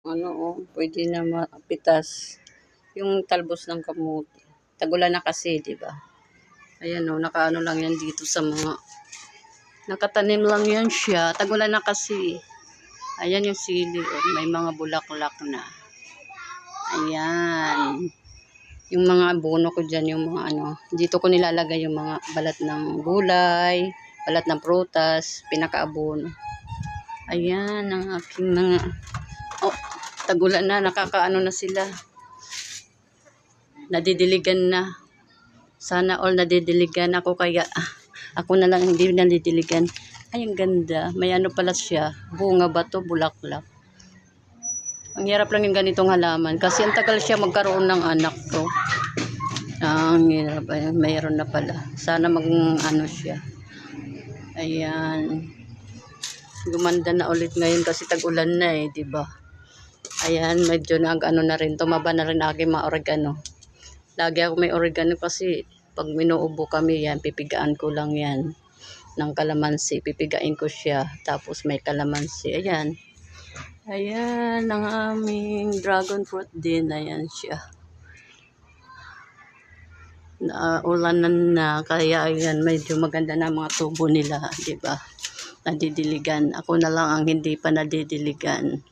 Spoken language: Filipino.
ano, oh, pwede na mapitas. Yung talbos ng kamuti. Tagulan na kasi, di ba? Ayan oh, nakaano lang yan dito sa mga nakatanim lang yan siya. Tagulan na kasi. Ayan yung sili, oh, may mga bulaklak na. Ayan. Yung mga abono ko dyan, yung mga ano, dito ko nilalagay yung mga balat ng gulay, balat ng prutas, pinakaabono. Ayan, ang aking mga, oh, tagulan na, nakakaano na sila. Nadidiligan na. Sana all nadidiligan ako, kaya ako na lang hindi nadidiligan. Ay, ang ganda. May ano pala siya, bunga ba to, bulaklak. Ang hirap lang yung ganitong halaman kasi ang tagal siya magkaroon ng anak to. Ang hirap. Ayan, mayroon na pala. Sana ano siya. Ayan. Gumanda na ulit ngayon kasi tag-ulan na eh, di ba? Ayan, medyo nag-ano na rin. Tumaba na rin aking mga oregano. Lagi ako may oregano kasi pag minuubo kami yan, pipigaan ko lang yan ng kalamansi. Pipigain ko siya. Tapos may kalamansi. Ayan. Ayan, ang aming dragon fruit din. Ayan siya. Ulanan na. Kaya ayan, medyo maganda na mga tubo nila. Diba? Nadidiligan. Ako na lang ang hindi pa nadidiligan.